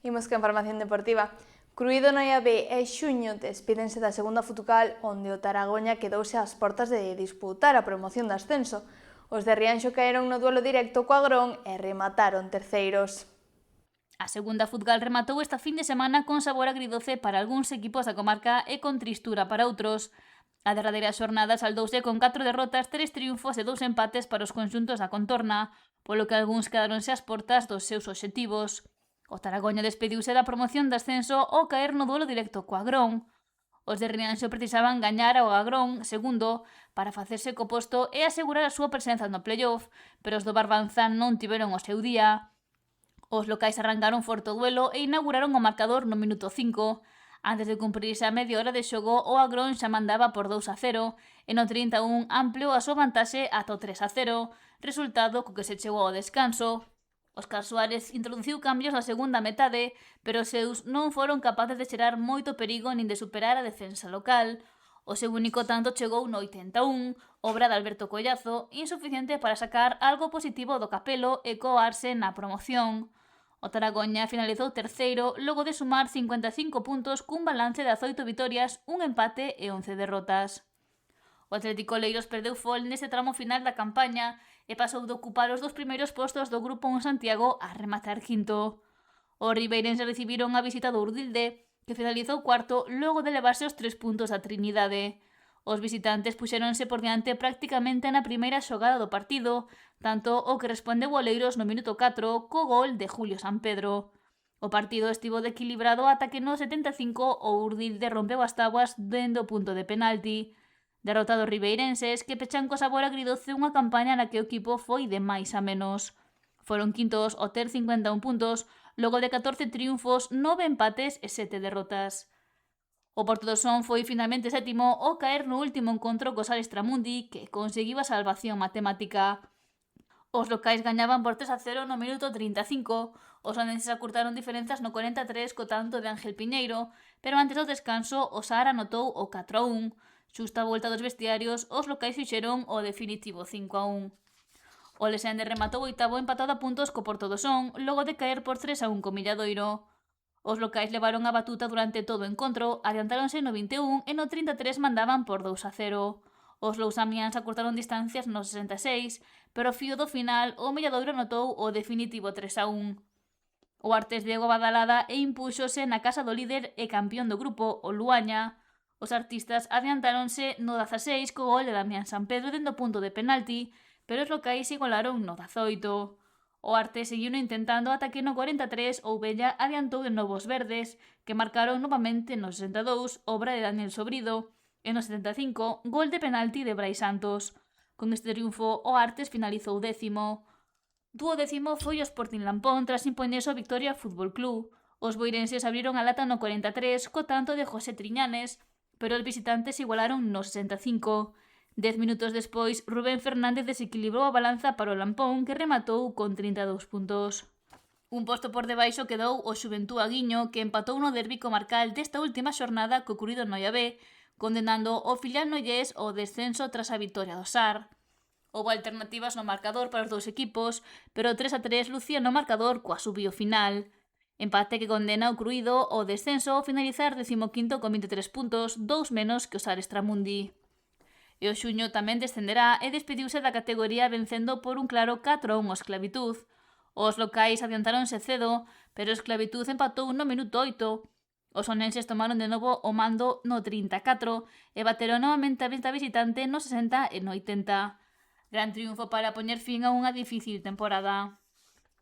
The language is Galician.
Imos que información deportiva. Cruído no IAB e Xuño despídense da segunda futucal, onde o Taragoña quedouse ás portas de disputar a promoción de ascenso. Os de Rianxo caeron no duelo directo co Agrón e remataron terceiros. A segunda futsal rematou esta fin de semana con sabor agridoce para algúns equipos da comarca e con tristura para outros. A derradeira xornada saldouse con 4 derrotas, 3 triunfos e 2 empates para os conxuntos da contorna, polo que algúns quedaronse ás portas dos seus obxectivos. O Taragoña despediuse da promoción de ascenso ao caer no duelo directo co Agrón. Os de Rianxo precisaban gañar ao Agrón, segundo, para facerse co posto e asegurar a súa presenza no playoff, pero os do Barbanzán non tiveron o seu día. Os locais arrancaron forte o duelo e inauguraron o marcador no minuto 5. Antes de cumprirse a media hora de xogo, o Agrón xa mandaba por 2-0 e no 31 ampliou a súa vantaxe ata o 3-0, resultado co que se chegou ao descanso. Os casuares introduciu cambios na segunda metade, pero os seus non foron capaces de xerar moito perigo nin de superar a defensa local. O seu único tanto chegou no 81, obra de Alberto Collazo, insuficiente para sacar algo positivo do capelo e coarse na promoción. O Taragoña finalizou terceiro logo de sumar 55 puntos cun balance de 18 vitorias, un empate e 11 derrotas. O Atlético Oleiros perdeu fol neste tramo final da campaña e pasou de ocupar os 2 primeiros postos do Grupo 1 Santiago a rematar quinto. Os ribeirenses recibiron a visita do Urdilde, que finalizou cuarto logo de levarse os 3 puntos a Trinidade. Os visitantes puxéronse por diante prácticamente na primeira xogada do partido, tanto o que respondeu o Oleiros no minuto 4 co gol de Julio Sampedro. O partido estivo de equilibrado ata que no 75 o Urdilde rompeu as tabuas dendo o punto de penalti. Derrotados ribeirenses que pechan co sabor agridoce unha campaña na que o equipo foi de máis a menos. Foron quintos ao ter 51 puntos, logo de 14 triunfos, 9 empates e 7 derrotas. O Porto do Son foi finalmente sétimo ao caer no último encontro co Sales Tramundi, que conseguiu a salvación matemática. Os locais gañaban por 3-0 no minuto 35, os onenses acurtaron diferenzas no 43 co tanto de Ángel Piñeiro, pero antes do descanso o Sahara anotou o 4-1. Xusta a volta dos vestiarios, os locais fixeron o definitivo 5-1. O Lesende rematou oitavo empatado a puntos co Porto do Son, logo de caer por 3-1 co Milladoiro. Os locais levaron a batuta durante todo o encontro, adiantáronse no 21 e no 33 mandaban por 2-0. Os lousamians acortaron distancias no 66, pero ao fío do final o Milladoiro anotou o definitivo 3-1. O Artes Diego Badalada e impúxose na casa do líder e campeón do grupo, o Luaña. Os artistas adiantáronse no 16 co gol de Damián Sampedro dendo punto de penalti, pero os locais igualaron no 18. O Arte seguiu intentando ata que no 43 o Ubella adiantou de novo os verdes, que marcaron novamente no 62, obra de Daniel Sobrido, e no 75, gol de penalti de Brais Santos. Con este triunfo, o Artes finalizou 10º. 12º foi o Sporting Lampón tras impoñerse o Victoria Fútbol Club. Os boirenses abriron a lata no 43 co tanto de José Triñanes, pero os visitantes igualaron no 65. 10 minutos despois, Rubén Fernández desequilibrou a balanza para o Lampón, que rematou con 32 puntos. Un posto por debaixo quedou o Xuventú Aguiño, que empatou no derbi comarcal desta última xornada co Cruído no IAB, condenando o filial nollés ao descenso tras a vitoria do SAR. Houbo alternativas no marcador para os dous equipos, pero 3-3 lucía no marcador coa subío final. Empate que condena o Cruído ao descenso ao finalizar 15º con 23 puntos, 2 menos que o Sales Tramundi. E o Xuño tamén descenderá e despediuse da categoría vencendo por un claro 4-1 o Esclavitud. Os locais adiantáronse cedo, pero o Esclavitud empatou no minuto 8. Os onenses tomaron de novo o mando no 34 e bateron novamente a vista visitante no 60 e no 80. Gran triunfo para poñer fin a unha difícil temporada.